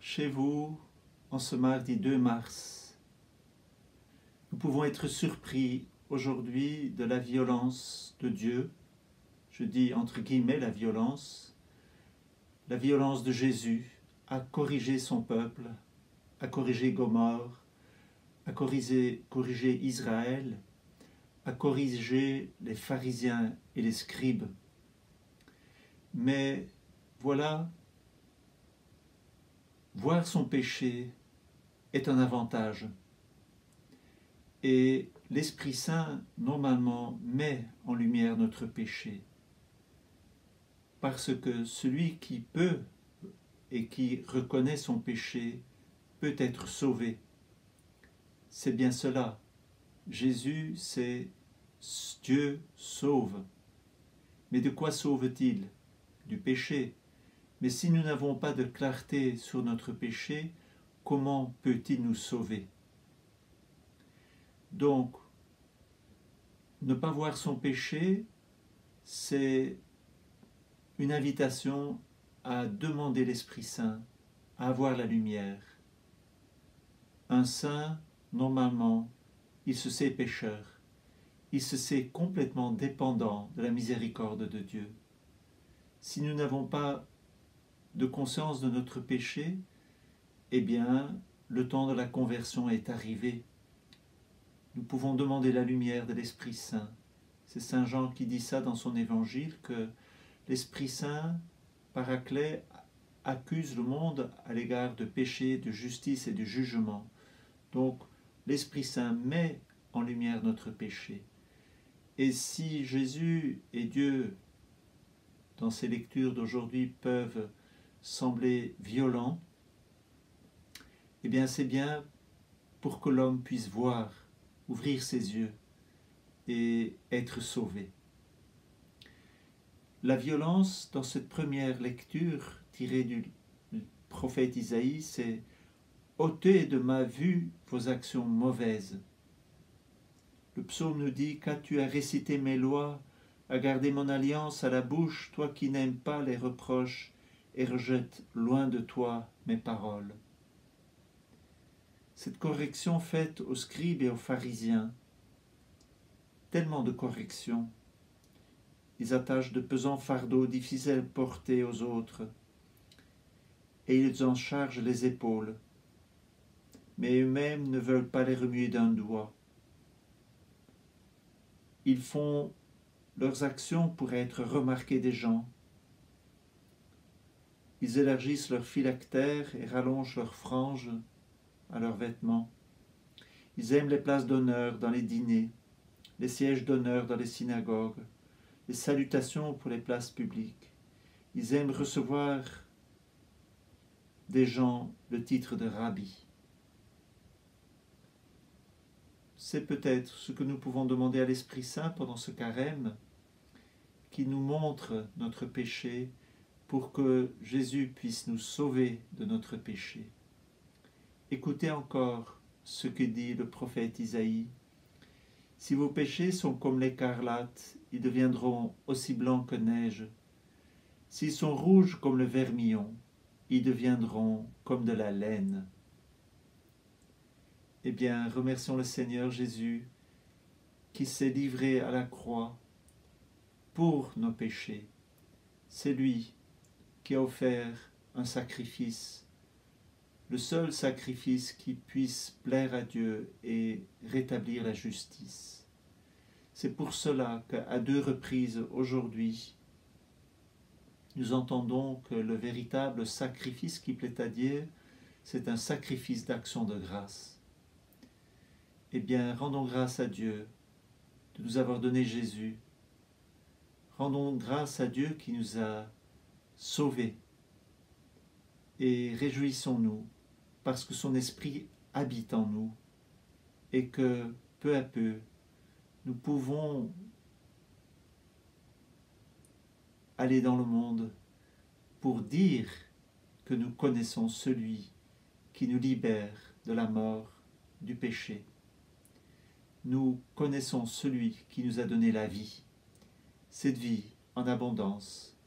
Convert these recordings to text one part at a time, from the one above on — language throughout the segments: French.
chez vous en ce mardi 2 mars. Nous pouvons être surpris aujourd'hui de la violence de Dieu. Je dis entre guillemets la violence de Jésus à corriger son peuple, à corriger Gomorrhe, à corriger Israël, à corriger les pharisiens et les scribes. Mais voilà, voir son péché est un avantage. Et l'Esprit Saint, normalement, met en lumière notre péché. Parce que celui qui peut et qui reconnaît son péché peut être sauvé. C'est bien cela. Jésus, c'est Dieu sauve. Mais de quoi sauve-t-il? Du péché. Mais si nous n'avons pas de clarté sur notre péché, comment peut-il nous sauver? Donc, ne pas voir son péché, c'est une invitation à demander l'Esprit Saint, à avoir la lumière. Un saint, normalement, il se sait pécheur, il se sait complètement dépendant de la miséricorde de Dieu. Si nous n'avons pas de conscience de notre péché, eh bien, le temps de la conversion est arrivé. Nous pouvons demander la lumière de l'Esprit Saint. C'est Saint Jean qui dit ça dans son évangile, que l'Esprit Saint, Paraclet, accuse le monde à l'égard de péché, de justice et de jugement. Donc, l'Esprit Saint met en lumière notre péché. Et si Jésus et Dieu, dans ces lectures d'aujourd'hui, peuvent sembler violents, eh bien c'est bien pour que l'homme puisse voir, ouvrir ses yeux et être sauvé. La violence, dans cette première lecture tirée du prophète Isaïe, c'est « ôtez de ma vue vos actions mauvaises ». Le psaume nous dit « Car tu as récité mes lois, à garder mon alliance à la bouche, toi qui n'aimes pas les reproches et rejettes loin de toi mes paroles ». Cette correction faite aux scribes et aux pharisiens, tellement de corrections. Ils attachent de pesants fardeaux difficiles à porter aux autres, et ils en chargent les épaules, mais eux-mêmes ne veulent pas les remuer d'un doigt. Ils font leurs actions pour être remarqués des gens. Ils élargissent leurs phylactères et rallongent leurs franges à leurs vêtements. Ils aiment les places d'honneur dans les dîners, les sièges d'honneur dans les synagogues, les salutations pour les places publiques. Ils aiment recevoir des gens le titre de rabbi. C'est peut-être ce que nous pouvons demander à l'Esprit Saint pendant ce carême, qui nous montre notre péché pour que Jésus puisse nous sauver de notre péché. Écoutez encore ce que dit le prophète Isaïe. « Si vos péchés sont comme l'écarlate, ils deviendront aussi blancs que neige. S'ils sont rouges comme le vermillon, ils deviendront comme de la laine. » Eh bien, remercions le Seigneur Jésus qui s'est livré à la croix pour nos péchés. C'est lui qui a offert un sacrifice, le seul sacrifice qui puisse plaire à Dieu et rétablir la justice. C'est pour cela qu'à 2 reprises aujourd'hui, nous entendons que le véritable sacrifice qui plaît à Dieu, c'est un sacrifice d'action de grâce. Eh bien, rendons grâce à Dieu de nous avoir donné Jésus. Rendons grâce à Dieu qui nous a sauvés. Et réjouissons-nous parce que son esprit habite en nous et que peu à peu, nous pouvons aller dans le monde pour dire que nous connaissons celui qui nous libère de la mort, du péché. Nous connaissons celui qui nous a donné la vie, cette vie en abondance,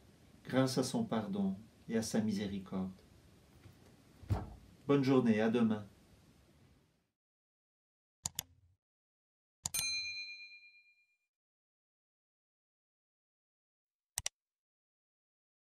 grâce à son pardon et à sa miséricorde. Bonne journée, à demain.